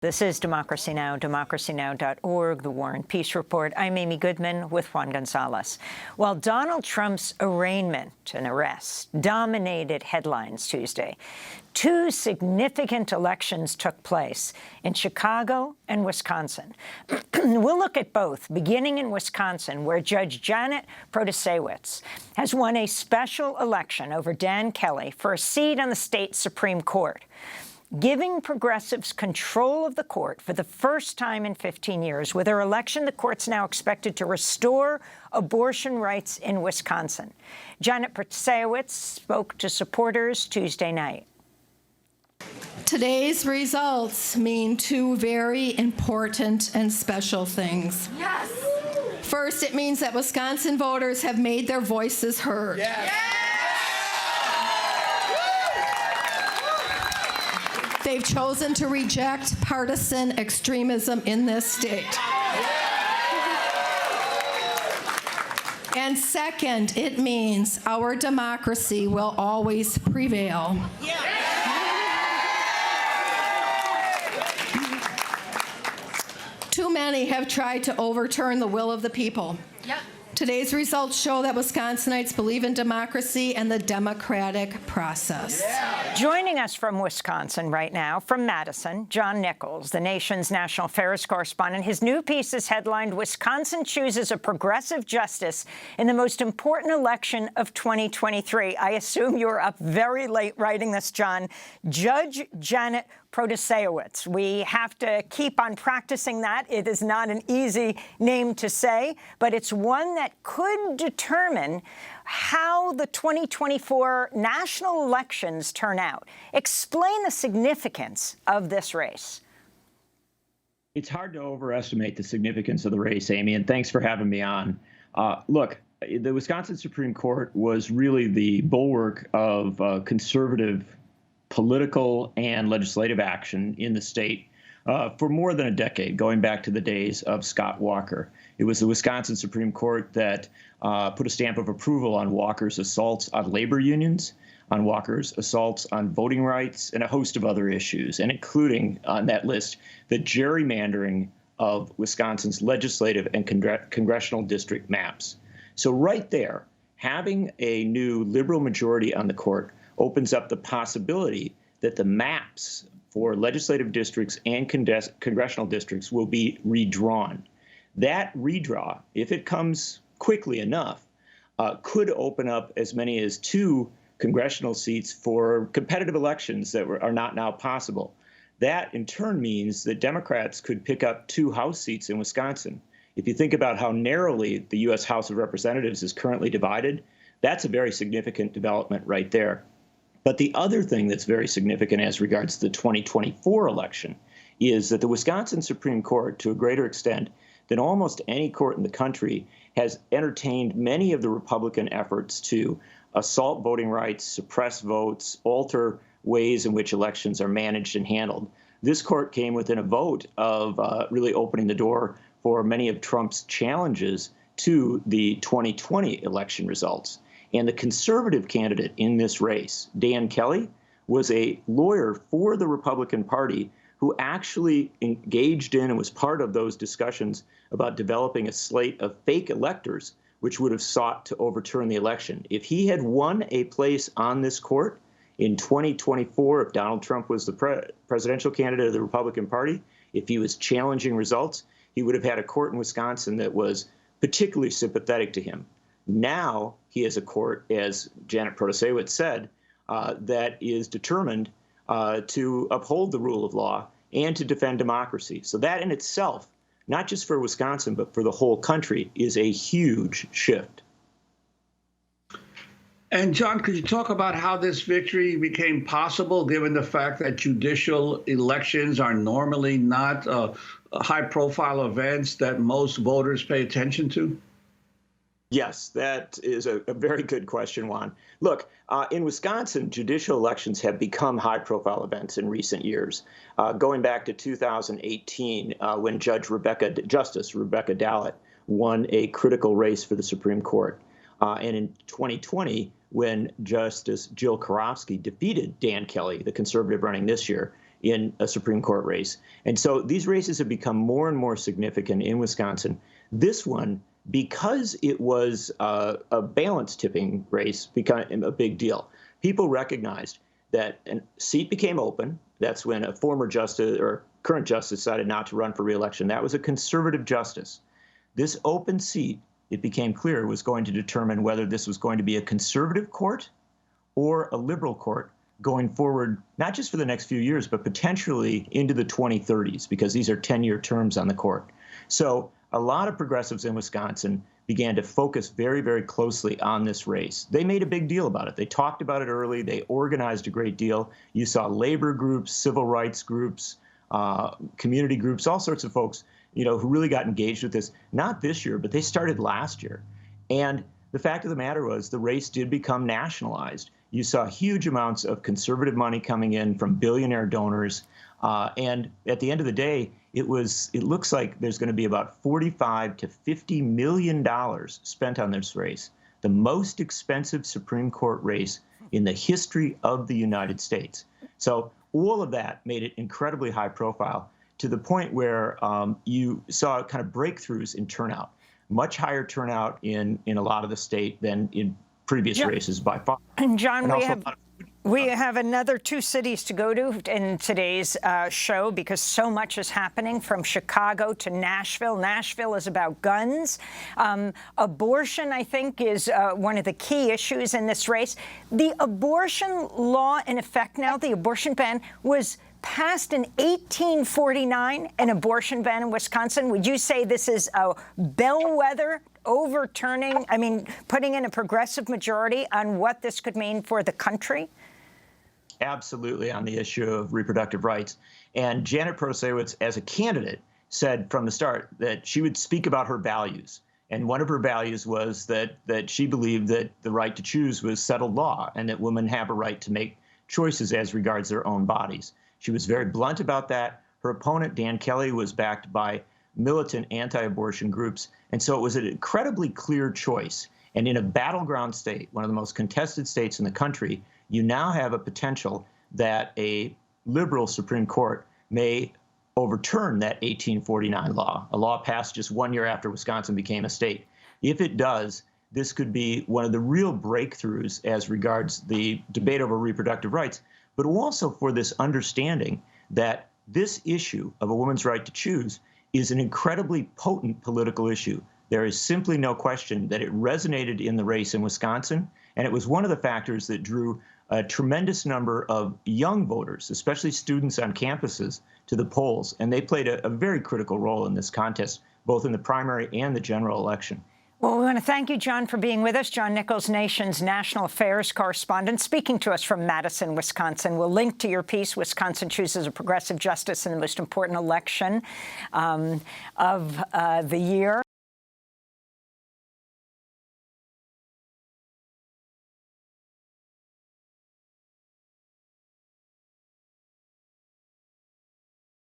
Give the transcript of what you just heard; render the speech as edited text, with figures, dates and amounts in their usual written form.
This is Democracy Now!, democracynow.org, The War and Peace Report. I'm Amy Goodman with Juan Gonzalez. While Donald Trump's arraignment and arrest dominated headlines Tuesday, two significant elections took place in Chicago and Wisconsin. We'll look at both, beginning in Wisconsin, where Judge Janet Protasiewicz has won a special election over Dan Kelly for a seat on the state Supreme Court, giving progressives control of the court for the first time in 15 years. With her election, the court's now expected to restore abortion rights in Wisconsin. Janet Protasiewicz spoke to supporters Tuesday night. Today's results mean two very important and special things. Yes. First, it means that Wisconsin voters have made their voices heard. Yes. They've chosen to reject partisan extremism in this state. And second, it means our democracy will always prevail. Too many have tried to overturn the will of the people. Today's results show that Wisconsinites believe in democracy and the democratic process. Joining us from Wisconsin right now, from Madison, John Nichols, the nation's national affairs correspondent. His new piece is headlined, "Wisconsin Chooses a Progressive Justice in the Most Important Election of 2023. I assume you were up very late writing this, John. Judge Janet Protasiewicz. We have to keep on practicing that. It is not an easy name to say, but it's one that could determine how the 2024 national elections turn out. Explain the significance of this race. It's hard to overestimate the significance of the race, Amy, and thanks for having me on. Look, the Wisconsin Supreme Court was really the bulwark of conservative political and legislative action in the state for more than a decade, going back to the days of Scott Walker. It was the Wisconsin Supreme Court that put a stamp of approval on Walker's assaults on labor unions, on Walker's assaults on voting rights, and a host of other issues, and including on that list the gerrymandering of Wisconsin's legislative and congressional district maps. So right there, having a new liberal majority on the court opens up the possibility that the maps for legislative districts and congressional districts will be redrawn. That redraw, if it comes quickly enough, could open up as many as 2 congressional seats for competitive elections that are not now possible. That, in turn, means that Democrats could pick up 2 House seats in Wisconsin. If you think about how narrowly the U.S. House of Representatives is currently divided, that's a very significant development right there. But the other thing that's very significant as regards to the 2024 election is that the Wisconsin Supreme Court, to a greater extent than almost any court in the country, has entertained many of the Republican efforts to assault voting rights, suppress votes, alter ways in which elections are managed and handled. This court came within a vote of really opening the door for many of Trump's challenges to the 2020 election results. And the conservative candidate in this race, Dan Kelly, was a lawyer for the Republican Party who actually engaged in and was part of those discussions about developing a slate of fake electors which would have sought to overturn the election. If he had won a place on this court in 2024, if Donald Trump was the presidential candidate of the Republican Party, if he was challenging results, he would have had a court in Wisconsin that was particularly sympathetic to him. Now he has a court, as Janet Protasiewicz said, that is determined to uphold the rule of law and to defend democracy. So that in itself, not just for Wisconsin, but for the whole country, is a huge shift. And John, could you talk about how this victory became possible, given the fact that judicial elections are normally not high-profile events that most voters pay attention to? Yes, that is a very good question, Juan. Look, in Wisconsin, judicial elections have become high-profile events in recent years, going back to 2018, when Justice Rebecca Dallett won a critical race for the Supreme Court. And in 2020, when Justice Jill Karofsky defeated Dan Kelly, the conservative running this year, in a Supreme Court race. And so these races have become more and more significant in Wisconsin. This one, because it was a balance tipping race, became a big deal. People recognized that a seat became open. That's when a former justice or current justice decided not to run for re-election. That was a conservative justice. This open seat, it became clear, was going to determine whether this was going to be a conservative court or a liberal court going forward, not just for the next few years, but potentially into the 2030s, because these are 10-year terms on the court. So a lot of progressives in Wisconsin began to focus very, very closely on this race. They made a big deal about it. They talked about it early. They organized a great deal. You saw labor groups, civil rights groups, community groups, all sorts of folks, who really got engaged with this, not this year, but they started last year. And the fact of the matter was the race did become nationalized. You saw huge amounts of conservative money coming in from billionaire donors. And at the end of the day, it looks like there's going to be about $45 to $50 million spent on this race, the most expensive Supreme Court race in the history of the United States. So all of that made it incredibly high profile, to the point where you saw kind of breakthroughs in turnout, much higher turnout in a lot of the state than in previous races by far. And John, we have another 2 cities to go to in today's show, because so much is happening, from Chicago to Nashville. Nashville is about guns. Abortion, I think, is one of the key issues in this race. The abortion law in effect now, the abortion ban, was passed in 1849, an abortion ban in Wisconsin. Would you say this is a bellwether overturning, putting in a progressive majority on what this could mean for the country? Absolutely, on the issue of reproductive rights. And Janet Protasiewicz, as a candidate, said from the start that she would speak about her values. And one of her values was that she believed that the right to choose was settled law, and that women have a right to make choices as regards their own bodies. She was very blunt about that. Her opponent, Dan Kelly, was backed by militant anti-abortion groups. And so it was an incredibly clear choice. And in a battleground state, one of the most contested states in the country, you now have a potential that a liberal Supreme Court may overturn that 1849 law, a law passed just 1 year after Wisconsin became a state. If it does, this could be one of the real breakthroughs as regards the debate over reproductive rights, but also for this understanding that this issue of a woman's right to choose is an incredibly potent political issue. There is simply no question that it resonated in the race in Wisconsin, and it was one of the factors that drew a tremendous number of young voters, especially students on campuses, to the polls. And they played a very critical role in this contest, both in the primary and the general election. Well, we want to thank you, John, for being with us. John Nichols, Nation's national affairs correspondent, speaking to us from Madison, Wisconsin. We'll link to your piece, Wisconsin Chooses a Progressive Justice in the Most Important Election of the Year.